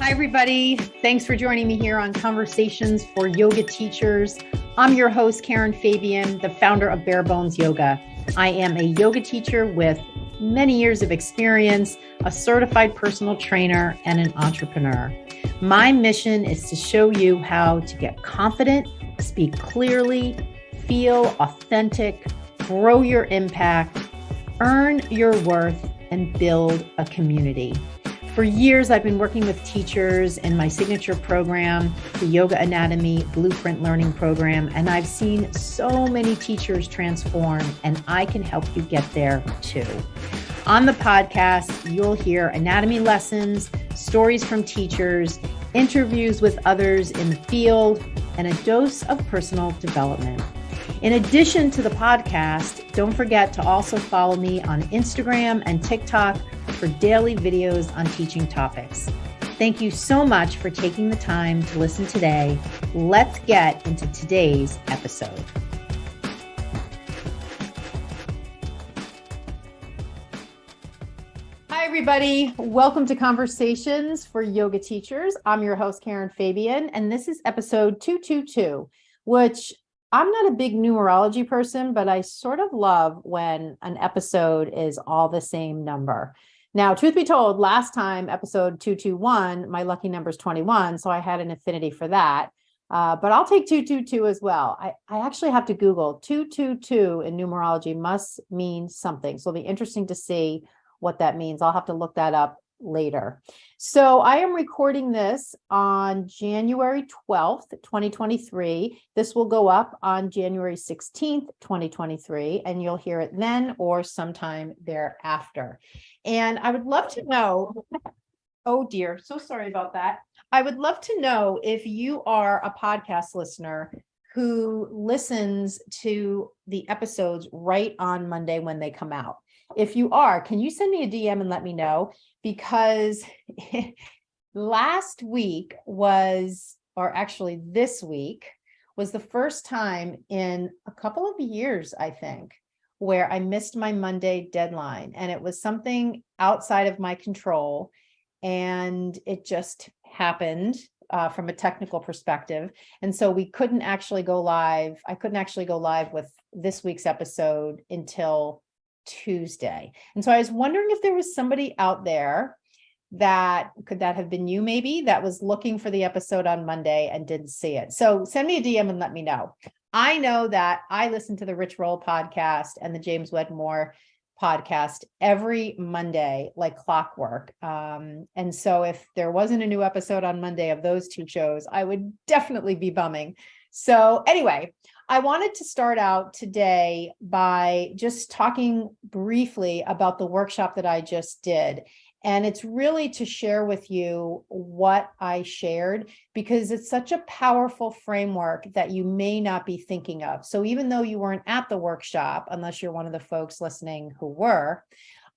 Hi, everybody. Thanks for joining me here on Conversations for Yoga Teachers. I'm your host, Karen Fabian, the founder of Bare Bones Yoga. I am a yoga teacher with many years of experience, a certified personal trainer, and an entrepreneur. My mission is to show you how to get confident, speak clearly, feel authentic, grow your impact, earn your worth, and build a community. For years, I've been working with teachers in my signature program, the Yoga Anatomy Blueprint Learning Program, and I've seen so many teachers transform, and I can help you get there too. On the podcast, you'll hear anatomy lessons, stories from teachers, interviews with others in the field, and a dose of personal development. In addition to the podcast, don't forget to also follow me on Instagram and TikTok for daily videos on teaching topics. Thank you so much for taking the time to listen today. Let's get into today's episode. Hi, everybody. Welcome to Conversations for Yoga Teachers. I'm your host, Karen Fabian, and this is episode 222, which I'm not a big numerology person, but I sort of love when an episode is all the same number. Now, truth be told, last time, episode 221, my lucky number is 21, so I had an affinity for that. But I'll take 222 as well. I actually have to Google 222 in numerology must mean something. So it'll be interesting to see what that means. I'll have to look that up later. So I am recording this on January 12th, 2023. This will go up on January 16th, 2023, and you'll hear it then or sometime thereafter. And I would love to know, oh dear, so sorry about that. I would love to know if you are a podcast listener who listens to the episodes right on Monday when they come out. If you are, can you send me a DM and let me know? Because last week was, or actually this week, was the first time in a couple of years, I think, where I missed my Monday deadline. And it was something outside of my control. And it just happened from a technical perspective. And so we couldn't actually go live. I couldn't actually go live with this week's episode until Tuesday. And so I was wondering if there was somebody out there that could that have been you maybe that was looking for the episode on Monday and didn't see it. So send me a DM and let me know. I know that I listen to the Rich Roll podcast and the James Wedmore podcast every Monday, like clockwork. And so if there wasn't a new episode on Monday of those two shows, I would definitely be bumming. So anyway, I wanted to start out today by just talking briefly about the workshop that I just did. And it's really to share with you what I shared, because it's such a powerful framework that you may not be thinking of. So even though you weren't at the workshop, unless you're one of the folks listening who were,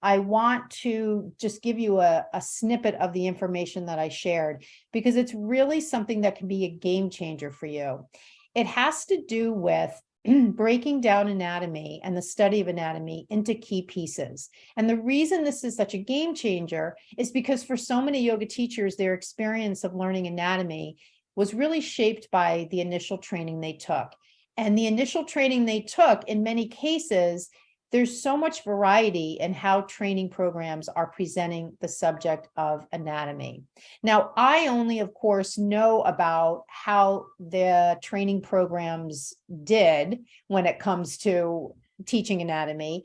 I want to just give you a snippet of the information that I shared, because it's really something that can be a game changer for you. It has to do with breaking down anatomy and the study of anatomy into key pieces. And the reason this is such a game changer is because for so many yoga teachers, their experience of learning anatomy was really shaped by the initial training they took. And the initial training they took, in many cases, there's so much variety in how training programs are presenting the subject of anatomy. Now, I only, of course, know about how the training programs did when it comes to teaching anatomy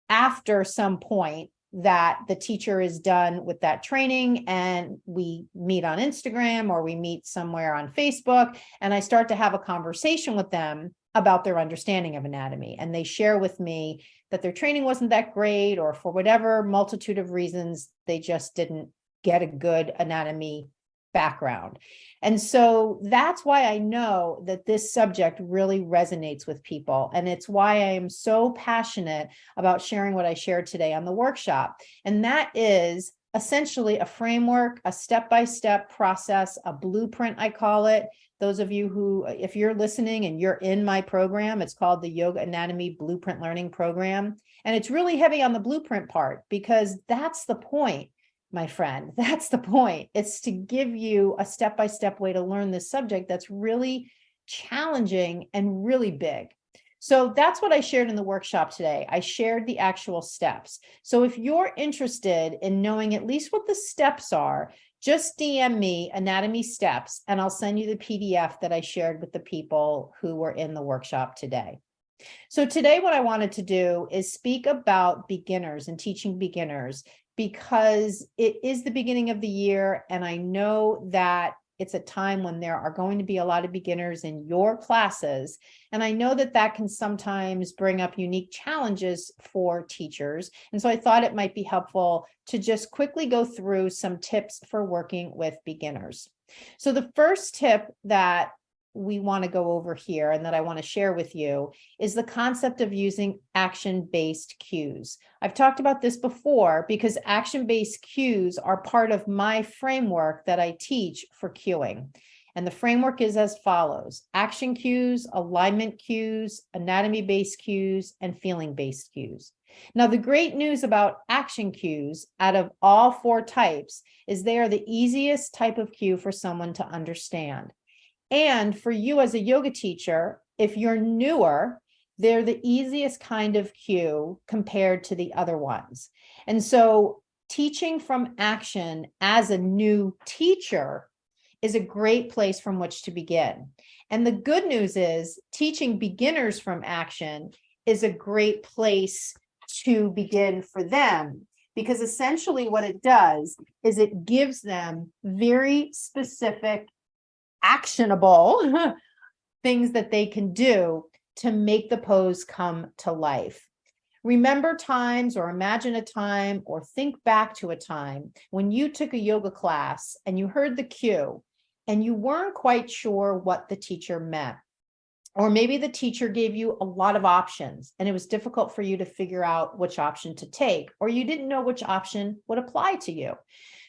after some point that the teacher is done with that training and we meet on Instagram or we meet somewhere on Facebook, and I start to have a conversation with them about their understanding of anatomy. And they share with me that their training wasn't that great, or for whatever multitude of reasons, they just didn't get a good anatomy background. And so that's why I know that this subject really resonates with people. And it's why I am so passionate about sharing what I shared today on the workshop. And that is essentially a framework, a step-by-step process, a blueprint, I call it. Those of you who, if you're listening and you're in my program, it's called the Yoga Anatomy Blueprint Learning Program. And it's really heavy on the blueprint part, because that's the point. my friend. That's the point. It's to give you a step-by-step way to learn this subject that's really challenging and really big. So that's what I shared in the workshop today. I shared the actual steps. So if you're interested in knowing at least what the steps are, just DM me anatomy steps, and I'll send you the PDF that I shared with the people who were in the workshop today. So today what I wanted to do is speak about beginners and teaching beginners, because it is the beginning of the year, and I know that it's a time when there are going to be a lot of beginners in your classes. And I know that that can sometimes bring up unique challenges for teachers. And so I thought it might be helpful to just quickly go through some tips for working with beginners. So the first tip that we want to go over here and that I want to share with you is the concept of using action-based cues. I've talked about this before because action-based cues are part of my framework that I teach for cueing. And the framework is as follows: action cues, alignment cues, anatomy-based cues, and feeling-based cues. Now, the great news about action cues out of all four types is they are the easiest type of cue for someone to understand. And for you as a yoga teacher, if you're newer, they're the easiest kind of cue compared to the other ones. And so teaching from action as a new teacher is a great place from which to begin. And the good news is teaching beginners from action is a great place to begin for them, because essentially what it does is it gives them very specific actionable things that they can do to make the pose come to life. Remember times, or imagine a time, or think back to a time when you took a yoga class and you heard the cue and you weren't quite sure what the teacher meant. Or maybe the teacher gave you a lot of options and it was difficult for you to figure out which option to take, or you didn't know which option would apply to you.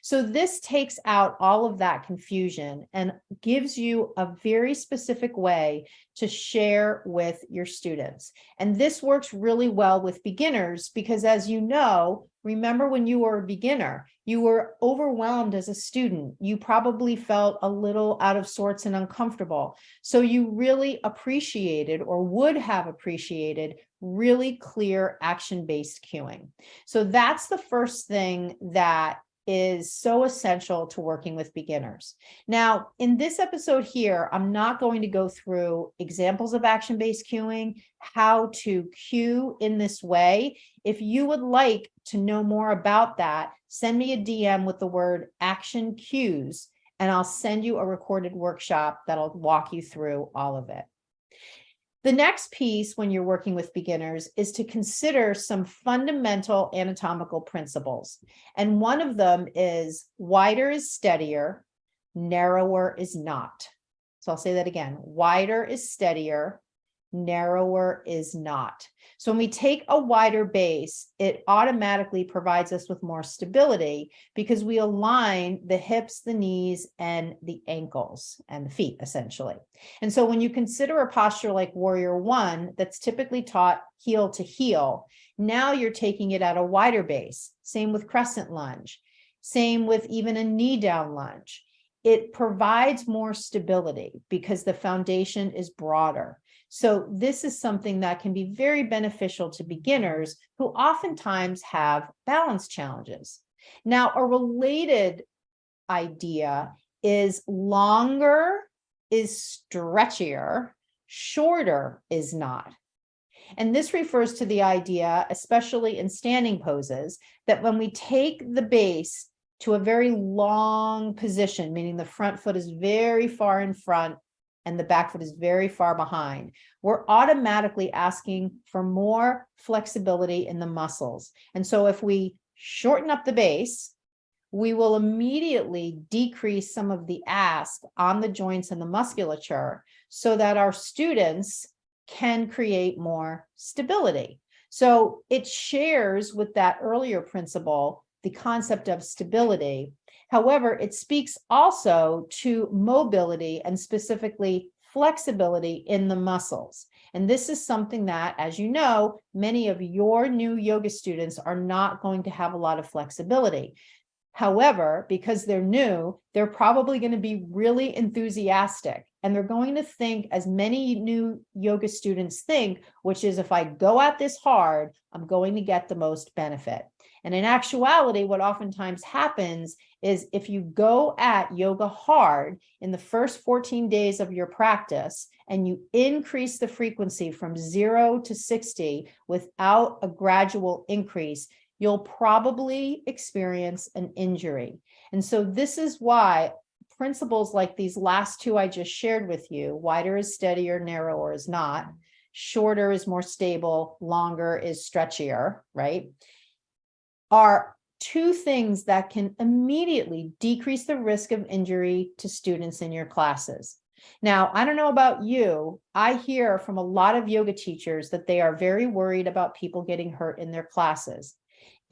So this takes out all of that confusion and gives you a very specific way to share with your students. And this works really well with beginners because, as you know, remember when you were a beginner, you were overwhelmed as a student. You probably felt a little out of sorts and uncomfortable. So you really appreciated, or would have appreciated, really clear action-based cueing. So that's the first thing that is so essential to working with beginners. Now, in this episode here, I'm not going to go through examples of action-based cueing, how to cue in this way. If you would like to know more about that, send me a DM with the word action cues, and I'll send you a recorded workshop that'll walk you through all of it. The next piece when you're working with beginners is to consider some fundamental anatomical principles. And one of them is wider is steadier, narrower is not. So I'll say that again. Wider is steadier, narrower is not. So when we take a wider base, it automatically provides us with more stability because we align the hips, the knees, and the ankles and the feet, essentially. And so when you consider a posture like Warrior One that's typically taught heel to heel, now you're taking it at a wider base. Same with crescent lunge. Same with even a knee down lunge. It provides more stability because the foundation is broader. So this is something that can be very beneficial to beginners who oftentimes have balance challenges. Now, a related idea is longer is stretchier, shorter is not. And this refers to the idea, especially in standing poses, that when we take the base to a very long position, meaning the front foot is very far in front and the back foot is very far behind, we're automatically asking for more flexibility in the muscles. And so if we shorten up the base, we will immediately decrease some of the ask on the joints and the musculature so that our students can create more stability. So it shares with that earlier principle, the concept of stability. However, it speaks also to mobility and specifically flexibility in the muscles. And this is something that, as you know, many of your new yoga students are not going to have a lot of flexibility. However, because they're new, they're probably going to be really enthusiastic, and they're going to think, as many new yoga students think, which is, if I go at this hard, I'm going to get the most benefit. And in actuality, what oftentimes happens is, if you go at yoga hard in the first 14 days of your practice and you increase the frequency from 0 to 60 without a gradual increase, you'll probably experience an injury. And so this is why principles like these last two I just shared with you, wider is steadier, narrower is not, shorter is more stable, longer is stretchier, right, are two things that can immediately decrease the risk of injury to students in your classes. Now, I don't know about you, I hear from a lot of yoga teachers that they are very worried about people getting hurt in their classes.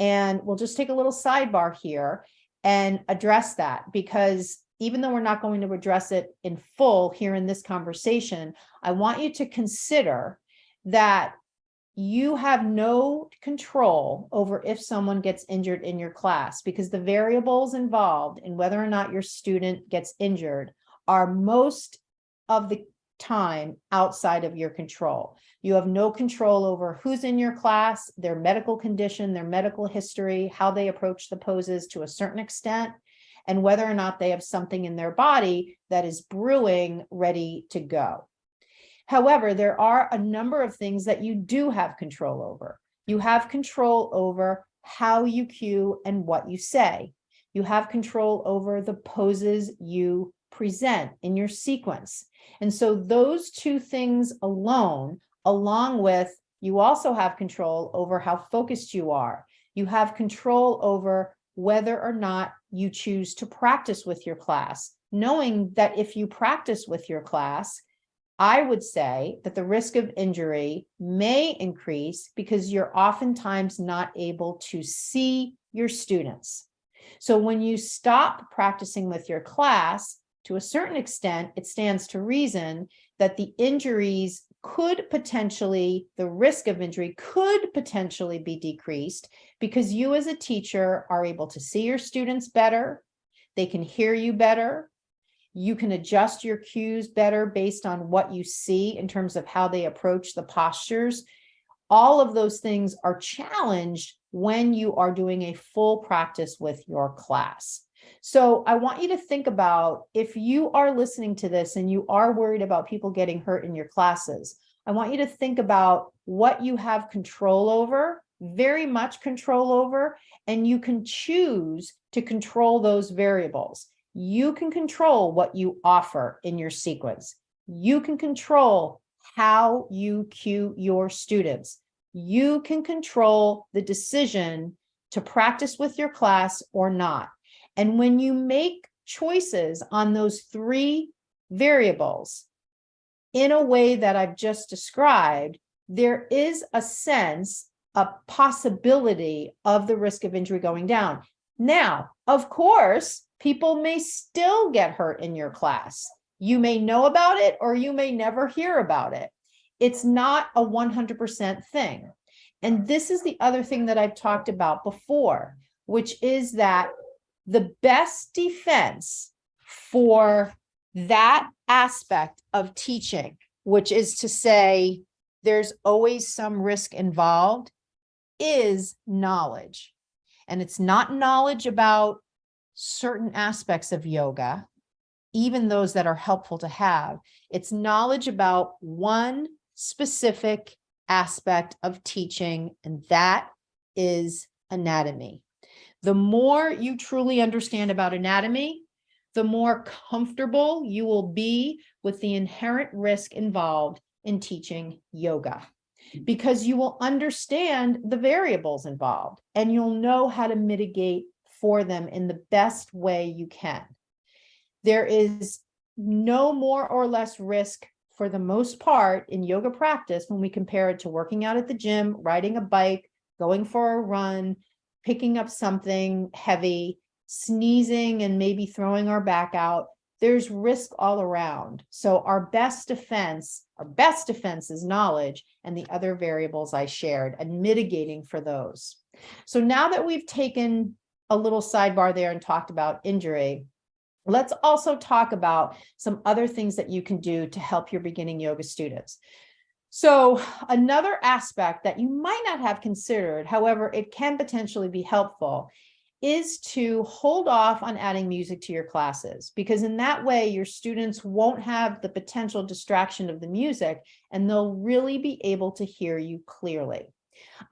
And we'll just take a little sidebar here and address that, because even though we're not going to address it in full here in this conversation, I want you to consider that you have no control over if someone gets injured in your class, because the variables involved in whether or not your student gets injured are most of the time outside of your control. You have no control over who's in your class, their medical condition, their medical history, how they approach the poses to a certain extent, and whether or not they have something in their body that is brewing, ready to go. However, there are a number of things that you do have control over. You have control over how you cue and what you say. You have control over the poses you present in your sequence. And so those two things alone, along with, you also have control over how focused you are. You have control over whether or not you choose to practice with your class, knowing that if you practice with your class, I would say that the risk of injury may increase because you're oftentimes not able to see your students. So when you stop practicing with your class, to a certain extent, it stands to reason that the injuries could potentially, the risk of injury could potentially be decreased, because you as a teacher are able to see your students better, they can hear you better, you can adjust your cues better based on what you see in terms of how they approach the postures. All of those things are challenged when you are doing a full practice with your class. So I want you to think about, if you are listening to this and you are worried about people getting hurt in your classes, I want you to think about what you have control over, very much control over, and you can choose to control those variables. You can control what you offer in your sequence. You can control how you cue your students. You can control the decision to practice with your class or not. And when you make choices on those three variables in a way that I've just described, there is a sense, a possibility of the risk of injury going down. Now, of course, people may still get hurt in your class. You may know about it or you may never hear about it. It's not a 100% thing. And this is the other thing that I've talked about before, which is that the best defense for that aspect of teaching, which is to say there's always some risk involved, is knowledge. And it's not knowledge about certain aspects of yoga, even those that are helpful to have. It's knowledge about one specific aspect of teaching, and that is anatomy. The more you truly understand about anatomy, the more comfortable you will be with the inherent risk involved in teaching yoga, because you will understand the variables involved and you'll know how to mitigate for them in the best way you can. There is no more or less risk, for the most part, in yoga practice when we compare it to working out at the gym, riding a bike, going for a run, picking up something heavy, sneezing, and maybe throwing our back out. There's risk all around. So our best defense is knowledge and the other variables I shared, and mitigating for those. So now that we've taken a little sidebar there and talked about injury, let's also talk about some other things that you can do to help your beginning yoga students. So another aspect that you might not have considered, however, it can potentially be helpful, is to hold off on adding music to your classes, because in that way, your students won't have the potential distraction of the music and they'll really be able to hear you clearly.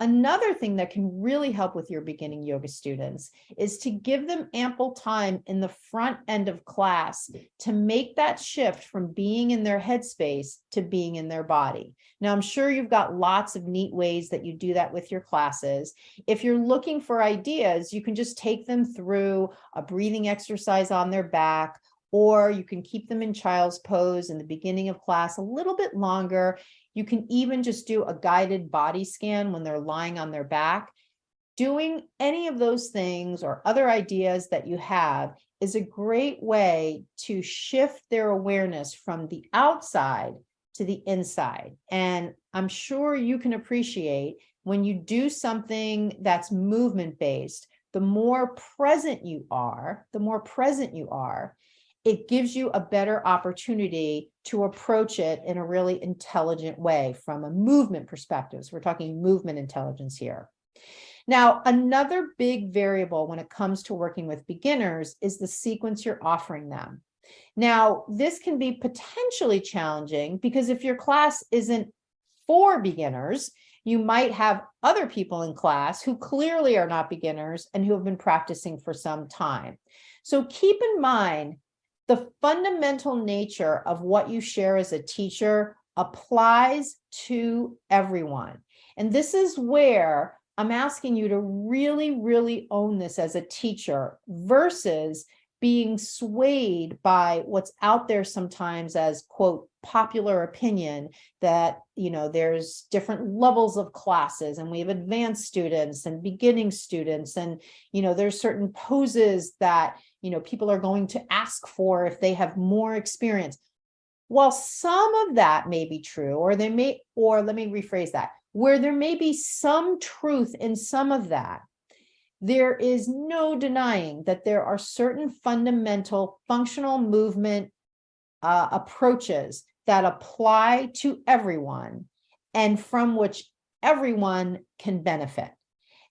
Another thing that can really help with your beginning yoga students is to give them ample time in the front end of class to make that shift from being in their headspace to being in their body. Now, I'm sure you've got lots of neat ways that you do that with your classes. If you're looking for ideas, you can just take them through a breathing exercise on their back, or you can keep them in child's pose in the beginning of class a little bit longer. You can even just do a guided body scan when they're lying on their back. Doing any of those things or other ideas that you have is a great way to shift their awareness from the outside to the inside. And I'm sure you can appreciate when you do something that's movement based, the more present you are, it gives you a better opportunity to approach it in a really intelligent way from a movement perspective. So we're talking movement intelligence here. Now, another big variable when it comes to working with beginners is the sequence you're offering them. Now, this can be potentially challenging because if your class isn't for beginners, you might have other people in class who clearly are not beginners and who have been practicing for some time. So keep in mind, the fundamental nature of what you share as a teacher applies to everyone. And this is where I'm asking you to really, really own this as a teacher versus being swayed by what's out there sometimes as, quote, popular opinion that, there's different levels of classes and we have advanced students and beginning students. And, there's certain poses that, people are going to ask for if they have more experience. While some of that may be true, or let me rephrase that, where there may be some truth in some of that, there is no denying that there are certain fundamental functional movement approaches that apply to everyone and from which everyone can benefit.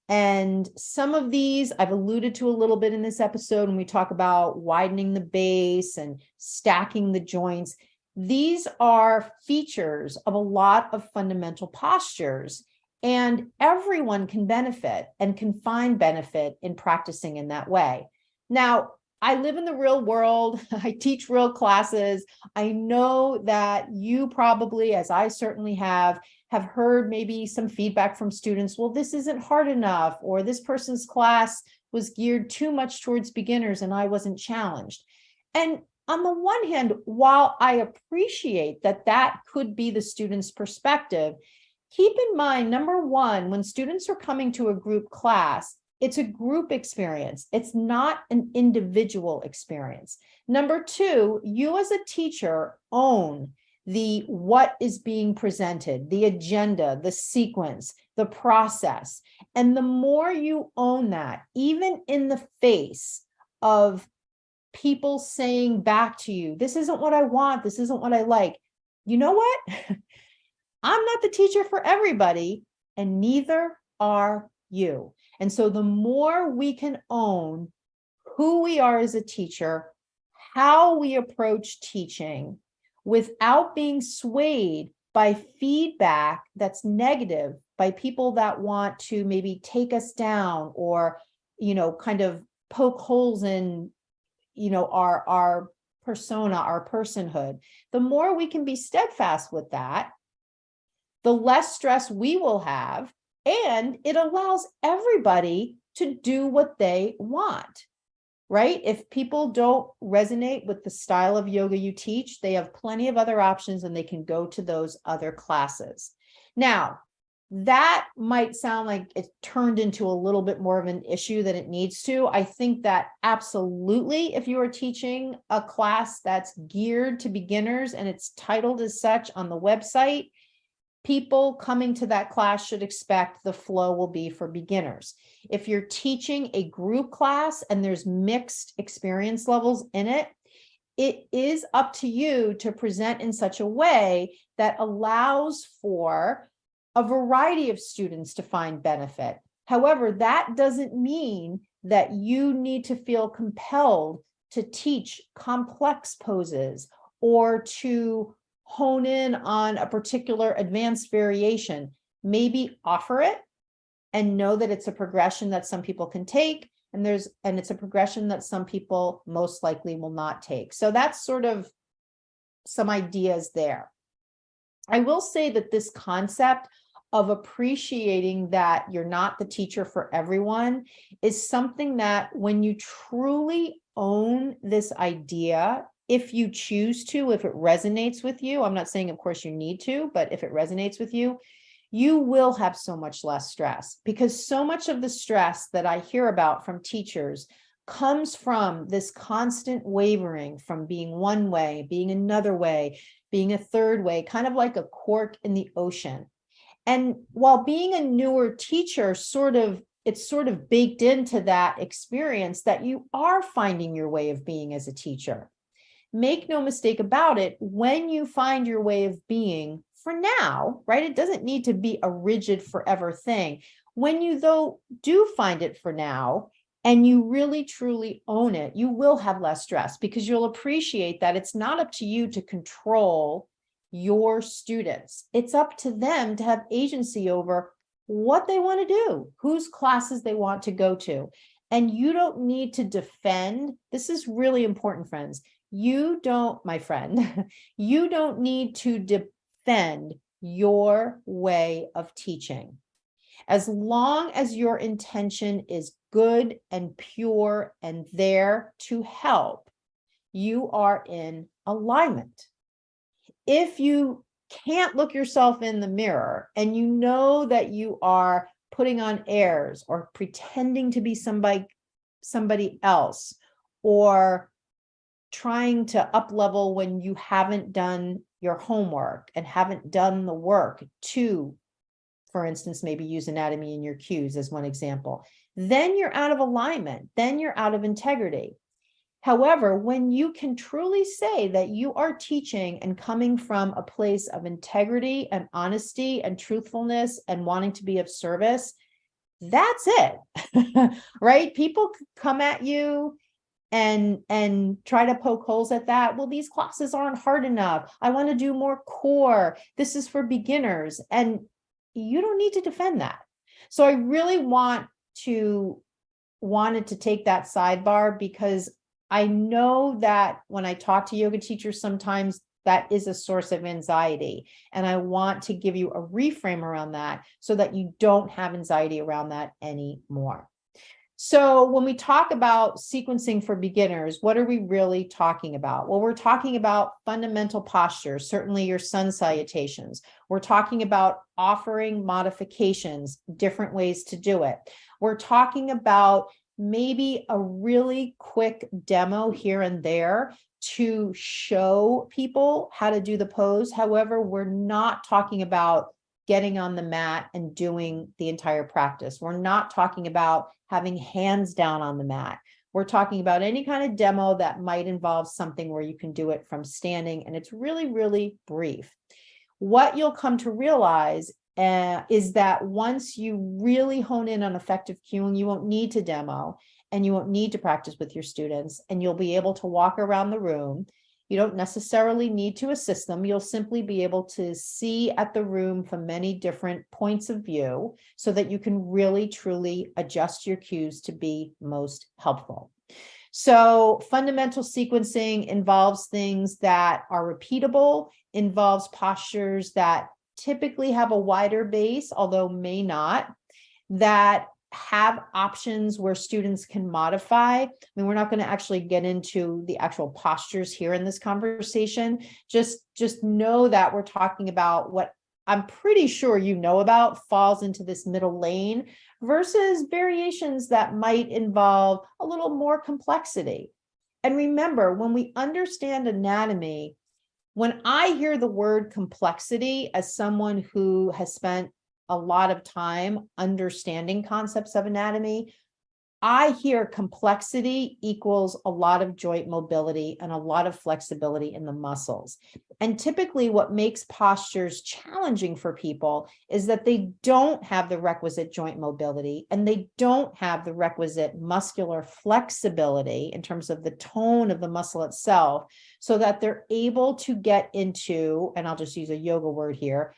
And some of these I've alluded to a little bit in this episode when we talk about widening the base and stacking the joints. These are features of a lot of fundamental postures, and everyone can benefit and can find benefit in practicing in that way. Now, I live in the real world. I teach real classes. I know that you probably, as I certainly have heard maybe some feedback from students. Well, this isn't hard enough, or this person's class was geared too much towards beginners and I wasn't challenged. And on the one hand, while I appreciate that that could be the student's perspective, keep in mind, number one, when students are coming to a group class, it's a group experience. It's not an individual experience. Number two, you as a teacher own the what is being presented, the agenda, the sequence, the process. And the more you own that, even in the face of people saying back to you, this isn't what I want, this isn't what I like. You know what? I'm not the teacher for everybody, and neither are you. And so the more we can own who we are as a teacher, how we approach teaching, without being swayed by feedback that's negative, by people that want to maybe take us down or, kind of poke holes in, our persona, our personhood, the more we can be steadfast with that, the less stress we will have, and it allows everybody to do what they want. Right? If people don't resonate with the style of yoga you teach, they have plenty of other options and they can go to those other classes. Now, that might sound like it turned into a little bit more of an issue than it needs to. I think that absolutely, if you are teaching a class that's geared to beginners and it's titled as such on the website, people coming to that class should expect the flow will be for beginners. If you're teaching a group class and there's mixed experience levels in it, it is up to you to present in such a way that allows for a variety of students to find benefit. However, that doesn't mean that you need to feel compelled to teach complex poses or to hone in on a particular advanced variation. Maybe offer it and know that it's a progression that some people can take, and it's a progression that some people most likely will not take. So that's sort of some ideas there. I will say that this concept of appreciating that you're not the teacher for everyone is something that when you truly own this idea, if you choose to, if it resonates with you, I'm not saying of course you need to, but if it resonates with you, you will have so much less stress, because so much of the stress that I hear about from teachers comes from this constant wavering from being one way, being another way, being a third way, kind of like a cork in the ocean. And while being a newer teacher, it's sort of baked into that experience that you are finding your way of being as a teacher. Make no mistake about it, when you find your way of being, for now, right? It doesn't need to be a rigid forever thing. When you, though, do find it for now, and you really truly own it, you will have less stress, because you'll appreciate that it's not up to you to control your students. It's up to them to have agency over what they want to do, whose classes they want to go to. And you don't need to defend. This is really important, friends. You don't, my friend, you don't need to defend your way of teaching. As long as your intention is good and pure and there to help, you are in alignment. If you can't look yourself in the mirror and you know that you are putting on airs or pretending to be somebody else, or trying to up level when you haven't done your homework and haven't done the work to, for instance, maybe use anatomy in your cues as one example, then you're out of alignment, then you're out of integrity. However, when you can truly say that you are teaching and coming from a place of integrity and honesty and truthfulness and wanting to be of service, that's it, right? People come at you and try to poke holes at that. Well, these classes aren't hard enough. I want to do more core. This is for beginners. And you don't need to defend that. So I really wanted to take that sidebar, because I know that when I talk to yoga teachers, sometimes that is a source of anxiety. And I want to give you a reframe around that so that you don't have anxiety around that anymore. So when we talk about sequencing for beginners, what are we really talking about? Well, we're talking about fundamental postures, certainly your sun salutations. We're talking about offering modifications, different ways to do it. We're talking about maybe a really quick demo here and there to show people how to do the pose. However, we're not talking about getting on the mat and doing the entire practice. We're not talking about having hands down on the mat. We're talking about any kind of demo that might involve something where you can do it from standing, and it's really, really brief. What you'll come to realize is that once you really hone in on effective cueing, you won't need to demo and you won't need to practice with your students, and you'll be able to walk around the room. You don't necessarily need to assist them. You'll simply be able to see at the room from many different points of view so that you can really, truly adjust your cues to be most helpful. So fundamental sequencing involves things that are repeatable, involves postures that typically have a wider base, although may not, that have options where students can modify. I mean, we're not going to actually get into the actual postures here in this conversation. Just know that we're talking about what I'm pretty sure you know about falls into this middle lane versus variations that might involve a little more complexity. And remember, when we understand anatomy, When I hear the word complexity, as someone who has spent a lot of time understanding concepts of anatomy, I hear complexity equals a lot of joint mobility and a lot of flexibility in the muscles. And typically, what makes postures challenging for people is that they don't have the requisite joint mobility and they don't have the requisite muscular flexibility in terms of the tone of the muscle itself, so that they're able to get into, and I'll just use a yoga word here,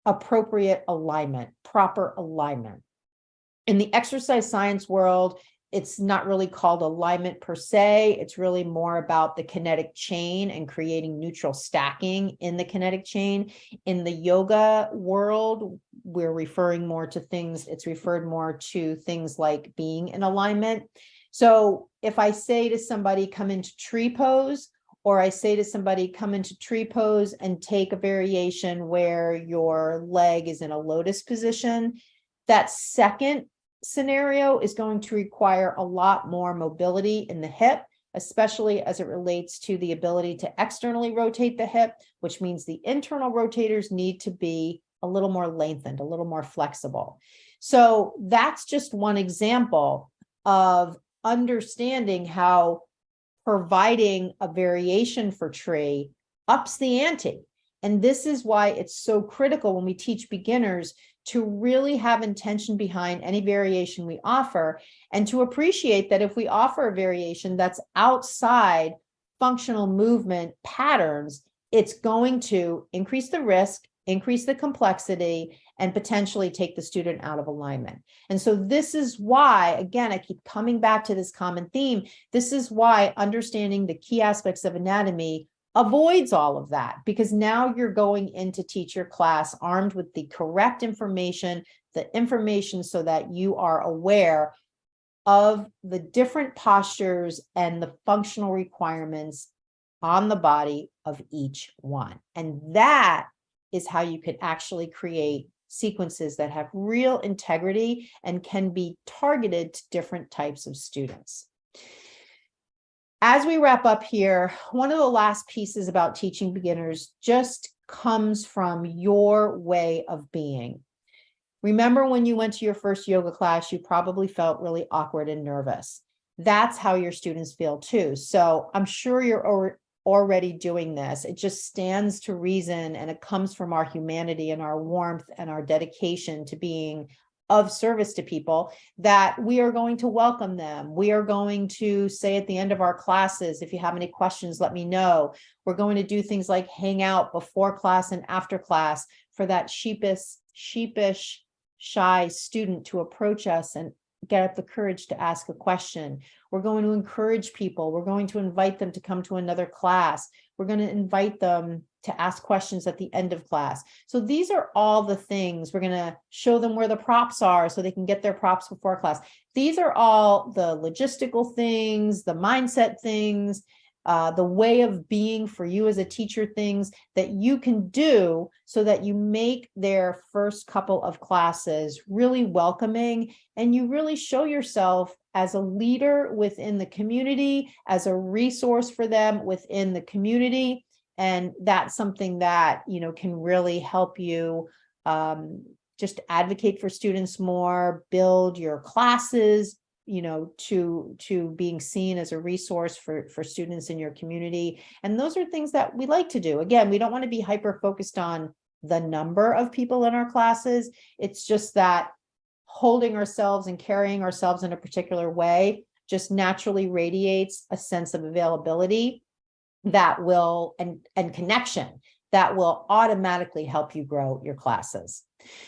appropriate alignment, proper alignment. In the exercise science world, it's not really called alignment per se. It's really more about the kinetic chain and creating neutral stacking in the kinetic chain. In the yoga world, we're referring more to things, it's referred more to things like being in alignment. So if I say to somebody, come into tree pose, or I say to somebody, come into tree pose and take a variation where your leg is in a lotus position, that second scenario is going to require a lot more mobility in the hip, especially as it relates to the ability to externally rotate the hip, which means the internal rotators need to be a little more lengthened, a little more flexible. So that's just one example of understanding how providing a variation for tree ups the ante. And this is why it's so critical when we teach beginners to really have intention behind any variation we offer, and to appreciate that if we offer a variation that's outside functional movement patterns, it's going to increase the risk, increase the complexity, and potentially take the student out of alignment. And so this is why, again, I keep coming back to this common theme. This is why understanding the key aspects of anatomy avoids all of that, because now you're going in to teach your class armed with the correct information, the information so that you are aware of the different postures and the functional requirements on the body of each one. And that is how you can actually create sequences that have real integrity and can be targeted to different types of students. As we wrap up here, one of the last pieces about teaching beginners just comes from your way of being. Remember when you went to your first yoga class, you probably felt really awkward and nervous. That's how your students feel too. So I'm sure you're already doing this. It just stands to reason, and it comes from our humanity and our warmth and our dedication to being of service to people, that we are going to welcome them. We are going to say at the end of our classes, if you have any questions, let me know. We're going to do things like hang out before class and after class for that sheepish, shy student to approach us and get up the courage to ask a question. We're going to encourage people. We're going to invite them to come to another class. We're going to invite them to ask questions at the end of class. So these are all the things. We're going to show them where the props are so they can get their props before class. These are all the logistical things, the mindset things, the way of being for you as a teacher, things that you can do so that you make their first couple of classes really welcoming, and you really show yourself as a leader within the community, as a resource for them within the community. And that's something that, can really help you just advocate for students more, build your classes, to being seen as a resource for students in your community. And those are things that we like to do. Again, we don't want to be hyper focused on the number of people in our classes. It's just that holding ourselves and carrying ourselves in a particular way just naturally radiates a sense of availability that will, and connection that will automatically help you grow your classes.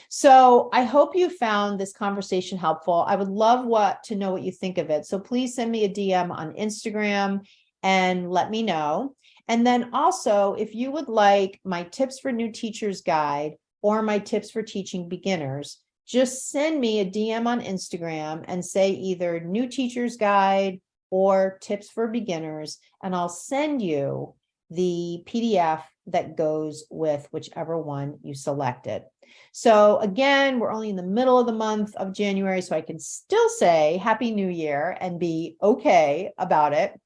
So I hope you found this conversation helpful. I would love to know what you think of it. So please send me a DM on Instagram and let me know. And then also, if you would like my tips for new teachers guide or my tips for teaching beginners, just send me a DM on Instagram and say either new teachers guide or tips for beginners, and I'll send you the PDF that goes with whichever one you selected. So again, we're only in the middle of the month of January, so I can still say Happy New Year and be okay about it.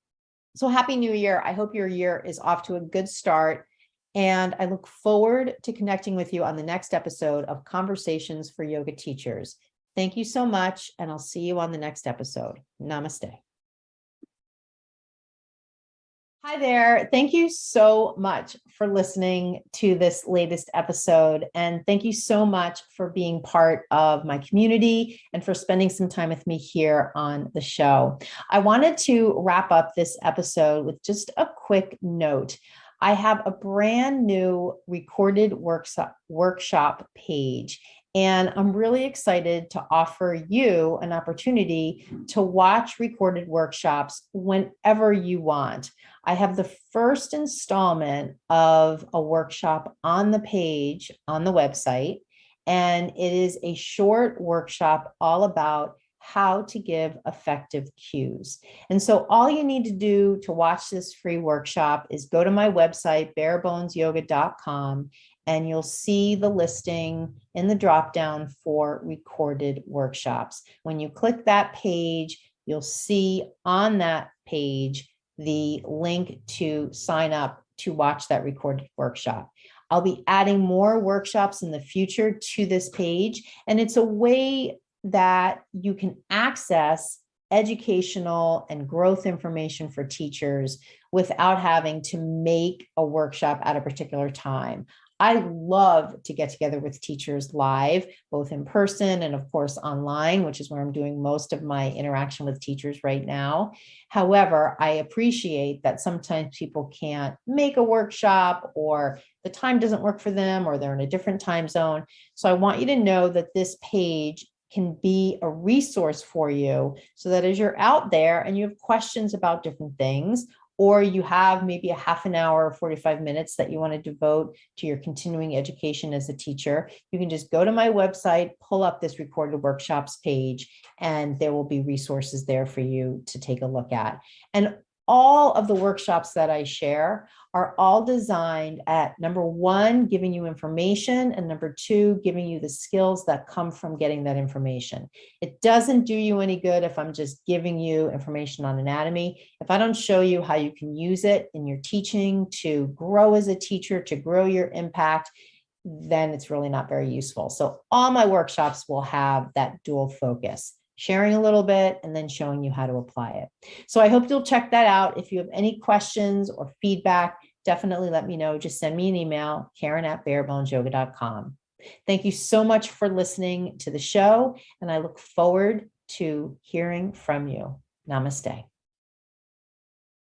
So Happy New Year. I hope your year is off to a good start. And I look forward to connecting with you on the next episode of Conversations for Yoga Teachers. Thank you so much, and I'll see you on the next episode. Namaste. Hi there. Thank you so much for listening to this latest episode. And thank you so much for being part of my community and for spending some time with me here on the show. I wanted to wrap up this episode with just a quick note. I have a brand new recorded workshop page, and I'm really excited to offer you an opportunity to watch recorded workshops whenever you want. I have the first installment of a workshop on the page on the website, and it is a short workshop all about how to give effective cues. And so all you need to do to watch this free workshop is go to my website, barebonesyoga.com, and you'll see the listing in the dropdown for recorded workshops. When you click that page, you'll see on that page the link to sign up to watch that recorded workshop. I'll be adding more workshops in the future to this page, and it's a way that you can access educational and growth information for teachers without having to make a workshop at a particular time. I love to get together with teachers live, both in person and of course online, which is where I'm doing most of my interaction with teachers right now. However, I appreciate that sometimes people can't make a workshop, or the time doesn't work for them, or they're in a different time zone. So I want you to know that this page can be a resource for you, so that as you're out there and you have questions about different things, or you have maybe a half an hour or 45 minutes that you want to devote to your continuing education as a teacher, you can just go to my website, pull up this recorded workshops page, and there will be resources there for you to take a look at. And all of the workshops that I share are all designed at, number one, giving you information, and number two, giving you the skills that come from getting that information. It doesn't do you any good if I'm just giving you information on anatomy. If I don't show you how you can use it in your teaching to grow as a teacher, to grow your impact, then it's really not very useful. So all my workshops will have that dual focus: sharing a little bit and then showing you how to apply it. So I hope you'll check that out. If you have any questions or feedback, definitely let me know. Just send me an email, Karen@barebonesyoga.com. Thank you so much for listening to the show, and I look forward to hearing from you. Namaste.